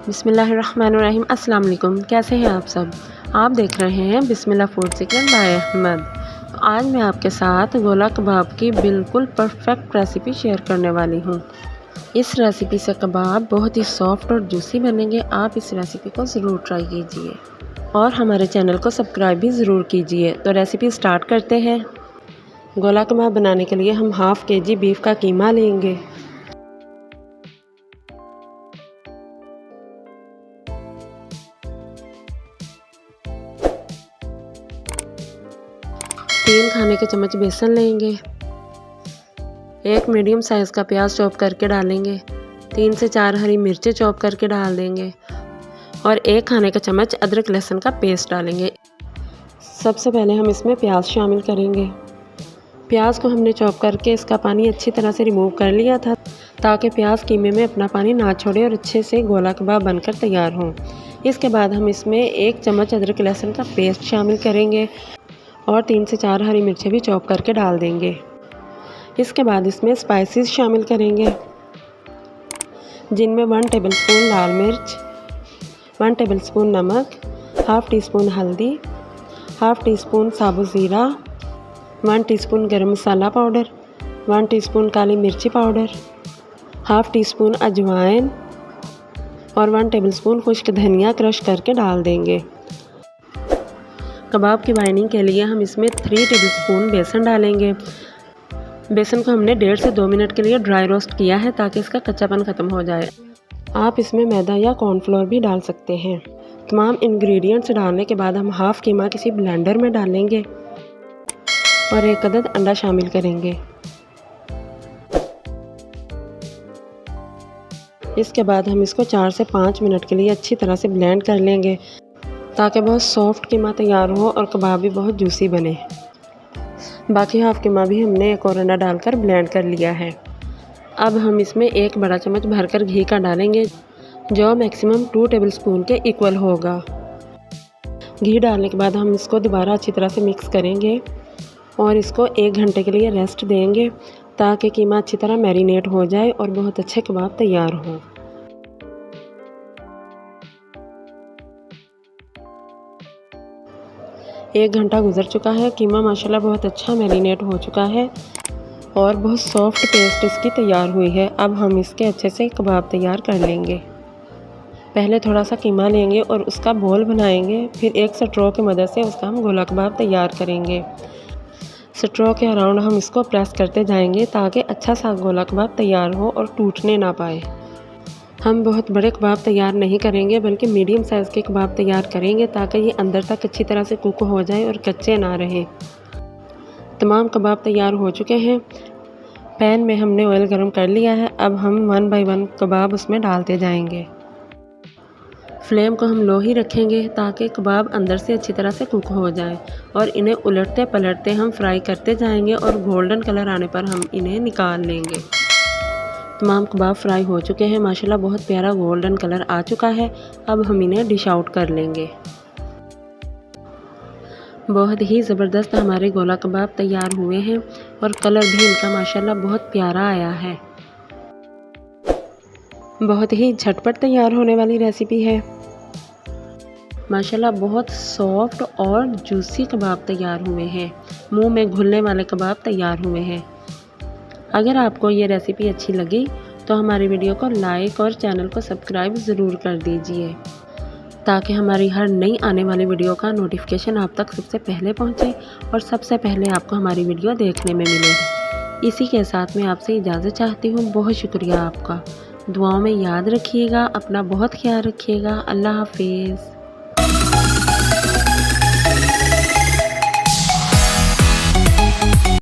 बिस्मिल्लाहिर्रहमानिर्रहीम। अस्सलाम वालेकुम। कैसे हैं आप सब? आप देख रहे हैं बिस्मिल्लाह फूड सीक्रेट बाय अहमद। तो आज मैं आपके साथ गोला कबाब की बिल्कुल परफेक्ट रेसिपी शेयर करने वाली हूँ। इस रेसिपी से कबाब बहुत ही सॉफ्ट और जूसी बनेंगे। आप इस रेसिपी को ज़रूर ट्राई कीजिए और हमारे चैनल को सब्सक्राइब भी ज़रूर कीजिए। तो रेसिपी स्टार्ट करते हैं। गोला कबाब बनाने के लिए हम हाफ़ kg बीफ का कीमा लेंगे। तीन खाने के चम्मच बेसन लेंगे। एक मीडियम साइज़ का प्याज चॉप करके डालेंगे। 3 से 4 हरी मिर्चें चॉप करके डाल देंगे और 1 खाने का चम्मच अदरक लहसुन का पेस्ट डालेंगे। सबसे पहले हम इसमें प्याज शामिल करेंगे। प्याज को हमने चॉप करके इसका पानी अच्छी तरह से रिमूव कर लिया था ताकि प्याज कीमे में अपना पानी ना छोड़े और अच्छे से गोला कबाब बनकर तैयार हो। इसके बाद हम इसमें 1 चम्मच अदरक लहसुन का पेस्ट शामिल करेंगे और 3 से 4 हरी मिर्चें भी चॉप करके डाल देंगे। इसके बाद इसमें स्पाइसेस शामिल करेंगे जिनमें 1 टेबलस्पून लाल मिर्च, 1 टेबलस्पून नमक, हाफ़ टी स्पून हल्दी, हाफ़ टी स्पून साबुत ज़ीरा, 1 टीस्पून गरम मसाला पाउडर, 1 टीस्पून काली मिर्ची पाउडर, हाफ़ टी स्पून अजवाइन और 1 टेबलस्पून खुश्क धनिया क्रश करके डाल देंगे। कबाब की बाइंडिंग के लिए हम इसमें 3 टेबलस्पून बेसन डालेंगे। बेसन को हमने 1.5 से 2 मिनट के लिए ड्राई रोस्ट किया है ताकि इसका कच्चापन ख़त्म हो जाए। आप इसमें मैदा या कॉर्नफ्लोर भी डाल सकते हैं। तमाम इंग्रेडिएंट्स डालने के बाद हम हाफ़ कीमा किसी ब्लेंडर में डालेंगे और 1 अदद अंडा शामिल करेंगे। इसके बाद हम इसको 4 से 5 मिनट के लिए अच्छी तरह से ब्लेंड कर लेंगे ताकि बहुत सॉफ्ट कीमा तैयार हो और कबाब भी बहुत जूसी बने। बाकी हाफ़ कीमा भी हमने एक और अंडा डालकर ब्लेंड कर लिया है। अब हम इसमें 1 बड़ा चम्मच भरकर घी का डालेंगे जो मैक्सिमम 2 टेबलस्पून के इक्वल होगा। घी डालने के बाद हम इसको दोबारा अच्छी तरह से मिक्स करेंगे और इसको 1 घंटे के लिए रेस्ट देंगे ताकि कीमा अच्छी तरह मैरिनेट हो जाए और बहुत अच्छे कबाब तैयार हों। 1 घंटा गुजर चुका है। कीमा माशाल्लाह बहुत अच्छा मैरिनेट हो चुका है और बहुत सॉफ्ट पेस्ट इसकी तैयार हुई है। अब हम इसके अच्छे से कबाब तैयार कर लेंगे। पहले थोड़ा सा कीमा लेंगे और उसका बॉल बनाएंगे, फिर एक स्ट्रॉ की मदद से उसका हम गोला कबाब तैयार करेंगे। स्ट्रॉ के अराउंड हम इसको प्रेस करते जाएंगे ताकि अच्छा सा गोला कबाब तैयार हो और टूटने ना पाए। हम बहुत बड़े कबाब तैयार नहीं करेंगे बल्कि मीडियम साइज़ के कबाब तैयार करेंगे ताकि ये अंदर तक अच्छी तरह से कुक हो जाए और कच्चे ना रहें। तमाम कबाब तैयार हो चुके हैं। पैन में हमने ऑयल गरम कर लिया है। अब हम 1 बाय 1 कबाब उसमें डालते जाएंगे। फ्लेम को हम लो ही रखेंगे ताकि कबाब अंदर से अच्छी तरह से कुक हो जाए और इन्हें उलटते पलटते हम फ्राई करते जाएंगे और गोल्डन कलर आने पर हम इन्हें निकाल लेंगे। तमाम कबाब फ्राई हो चुके हैं। माशाल्लाह बहुत प्यारा गोल्डन कलर आ चुका है। अब हम इन्हें डिश आउट कर लेंगे। बहुत ही ज़बरदस्त हमारे गोला कबाब तैयार हुए हैं और कलर भी इनका माशाल्लाह बहुत प्यारा आया है। बहुत ही झटपट तैयार होने वाली रेसिपी है। माशाल्लाह बहुत सॉफ्ट और जूसी कबाब तैयार हुए हैं। मुंह में घुलने वाले कबाब तैयार हुए हैं। अगर आपको ये रेसिपी अच्छी लगी तो हमारी वीडियो को लाइक और चैनल को सब्सक्राइब ज़रूर कर दीजिए ताकि हमारी हर नई आने वाली वीडियो का नोटिफिकेशन आप तक सबसे पहले पहुंचे और सबसे पहले आपको हमारी वीडियो देखने में मिले। इसी के साथ मैं आपसे इजाज़त चाहती हूँ। बहुत शुक्रिया आपका। दुआओं में याद रखिएगा। अपना बहुत ख्याल रखिएगा। अल्लाह हाफिज़।